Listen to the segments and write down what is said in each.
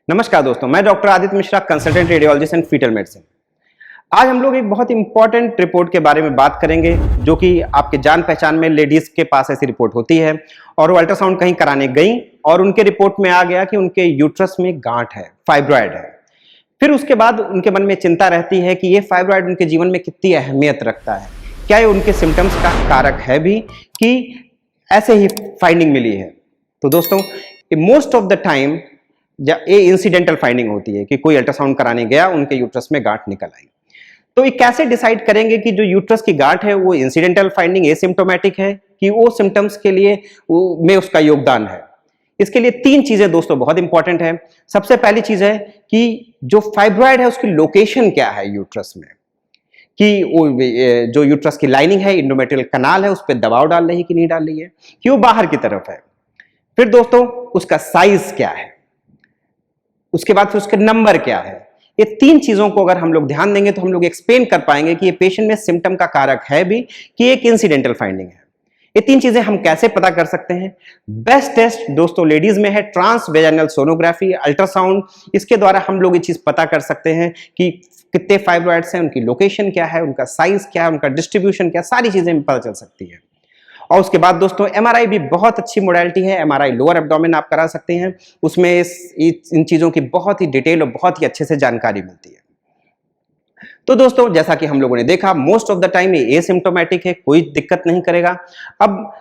नमस्कार दोस्तों, मैं doctor Aditya Mishra, consultant radiologist and fetal medicine. आज हम लोग एक बहुत इंपॉर्टेंट रिपोर्ट के बारे में बात करेंगे, जो कि आपके जान पहचान में लेडीज के पास ऐसी रिपोर्ट होती है और वो अल्ट्रासाउंड कहीं कराने गई और उनके रिपोर्ट में आ गया कि उनके यूट्रस में गांठ है, फाइब्रॉयड है। फिर उसके बाद उनके मन में चिंता रहती है कि ये फाइब्रॉयड उनके जीवन में कितनी अहमियत रखता है, क्या ये उनके सिम्टम्स का कारक है भी कि ऐसे ही फाइंडिंग मिली है। तो दोस्तों, मोस्ट ऑफ द टाइम ये इंसिडेंटल फाइंडिंग होती है कि कोई अल्ट्रासाउंड कराने गया, उनके यूट्रस में गांठ निकल आई। तो ये कैसे डिसाइड करेंगे कि जो यूट्रस की गांठ है वो इंसिडेंटल फाइंडिंग एसिम्प्टोमेटिक है कि वो सिम्टम्स के लिए में उसका योगदान है। इसके लिए तीन चीजें दोस्तों बहुत इंपॉर्टेंट है। सबसे पहली चीज है कि जो फाइब्रॉयड है उसकी लोकेशन क्या है यूट्रस में, कि वो जो यूट्रस की लाइनिंग है, इंडोमेट्रियल कनाल है, उस पर दबाव डाल रही है कि नहीं डाल रही है, कि वो बाहर की तरफ है। फिर दोस्तों उसका साइज क्या है, उसके बाद फिर उसके नंबर क्या है। ये तीन चीजों को अगर हम लोग ध्यान देंगे तो हम लोग एक्सप्लेन कर पाएंगे कि ये पेशेंट में सिम्टम का कारक है भी कि एक इंसिडेंटल फाइंडिंग है। ये तीन चीजें हम कैसे पता कर सकते हैं? बेस्ट टेस्ट दोस्तों लेडीज में है ट्रांसवेजाइनल सोनोग्राफी, अल्ट्रासाउंड। इसके द्वारा हम लोग ये चीज पता कर सकते हैं कि कितने फाइब्रॉइड्स हैं, उनकी लोकेशन क्या है, उनका साइज क्या है, उनका डिस्ट्रीब्यूशन क्या, सारी चीजें पता चल सकती है। और उसके बाद दोस्तों एमआरआई भी बहुत अच्छी मोडालिटी है। एमआरआई लोअर एब्डोमेन आप करा सकते हैं, उसमें इन चीजों की बहुत ही डिटेल और बहुत ही अच्छे से जानकारी मिलती है। तो दोस्तों जैसा कि हम लोगों ने देखा, मोस्ट ऑफ द टाइम ये एसिम्प्टोमेटिक है, कोई दिक्कत नहीं करेगा। अब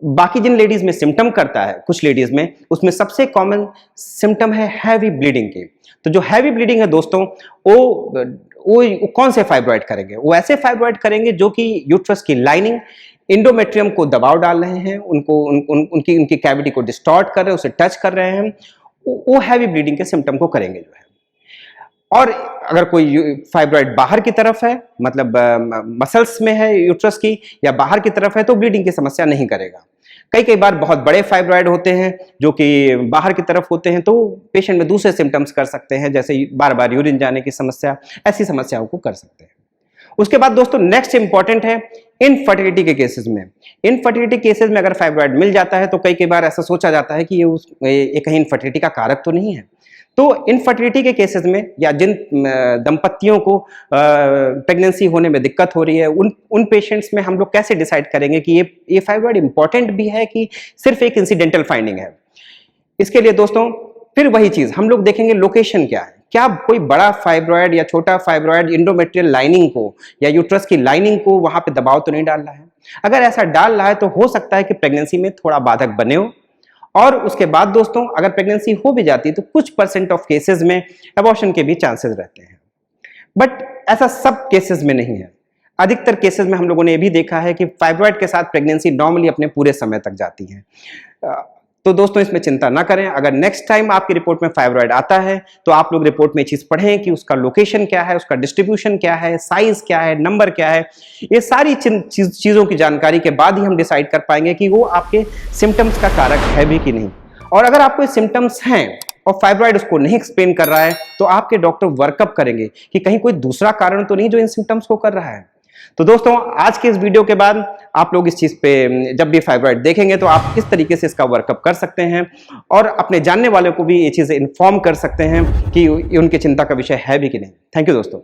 बाकी जिन लेडीज में सिम्टम करता है, कुछ लेडीज में, उसमें सबसे कॉमन सिम्टम है हैवी ब्लीडिंग के। तो जो हैवी ब्लीडिंग है दोस्तों, वो कौन से फाइब्रॉइड करेंगे? वो ऐसे फाइब्रॉइड करेंगे जो कि यूट्रस की लाइनिंग, इंडोमेट्रियम को दबाव डाल रहे हैं, उनकी कैविटी को डिस्टॉर्ट कर रहे हैं, उसे टच कर रहे हैं, वो हैवी ब्लीडिंग के सिम्टम को करेंगे जो है। और अगर कोई फाइब्रॉइड बाहर की तरफ है, मतलब मसल्स में है यूट्रस की, या बाहर की तरफ है, तो ब्लीडिंग की समस्या नहीं करेगा। कई बार बहुत बड़े फाइब्रॉइड होते हैं जो कि बाहर की तरफ होते हैं, तो पेशेंट में दूसरे सिम्टम्स कर सकते हैं, जैसे बार बार यूरिन जाने की समस्या, ऐसी समस्याओं को कर सकते हैं। उसके बाद दोस्तों नेक्स्ट इंपॉर्टेंट है इनफर्टिलिटी के केसेस में। इनफर्टिलिटी केसेस में अगर फाइब्रॉइड मिल जाता है तो कई बार ऐसा सोचा जाता है कि ये कहीं इनफर्टिलिटी का कारक तो नहीं है। तो इनफर्टिलिटी के केसेस में, या जिन दंपतियों को प्रेगनेंसी होने में दिक्कत हो रही है, उन पेशेंट्स में हम लोग कैसे डिसाइड करेंगे कि ये फाइब्रॉइड इंपॉर्टेंट भी है कि सिर्फ एक इंसिडेंटल फाइंडिंग है। इसके लिए दोस्तों फिर वही चीज हम लोग देखेंगे, लोकेशन क्या है। क्या कोई बड़ा फाइब्रॉइड या छोटा फाइब्रॉइड इंडोमेट्रियल लाइनिंग को या यूट्रस की लाइनिंग को वहां पे दबाव तो नहीं डाल रहा है? अगर ऐसा डाल रहा है तो हो सकता है कि प्रेगनेंसी में थोड़ा बाधक बने हो। और उसके बाद दोस्तों अगर प्रेगनेंसी हो भी जाती है तो कुछ % ऑफ केसेस में अबॉर्शन के भी चांसेस रहते हैं, बट ऐसा सब केसेस में नहीं है। अधिकतर केसेस में हम लोगों ने ये भी देखा है कि फाइब्रॉइड के साथ प्रेगनेंसी नॉर्मली अपने पूरे समय तक जाती है। तो दोस्तों इसमें चिंता ना करें। अगर नेक्स्ट टाइम आपकी रिपोर्ट में फाइब्रॉइड आता है तो आप लोग रिपोर्ट में चीज पढ़ें कि उसका लोकेशन क्या है, उसका डिस्ट्रीब्यूशन क्या है, साइज क्या है, नंबर क्या है। ये सारी चीजों की जानकारी के बाद ही हम डिसाइड कर पाएंगे कि वो आपके सिम्टम्स का कारक है भी कि नहीं। और अगर आपको सिम्टम्स हैं और फाइब्रॉइड उसको नहीं एक्सप्लेन कर रहा है तो आपके डॉक्टर वर्कअप करेंगे कि कहीं कोई दूसरा कारण तो नहीं जो इन सिम्टम्स को कर रहा है। तो दोस्तों आज के इस वीडियो के बाद आप लोग इस चीज पे जब भी फाइब्रॉइड देखेंगे तो आप किस तरीके से इसका वर्कअप कर सकते हैं और अपने जानने वालों को भी ये चीजें इन्फॉर्म कर सकते हैं कि उनकी चिंता का विषय है भी कि नहीं। थैंक यू दोस्तों।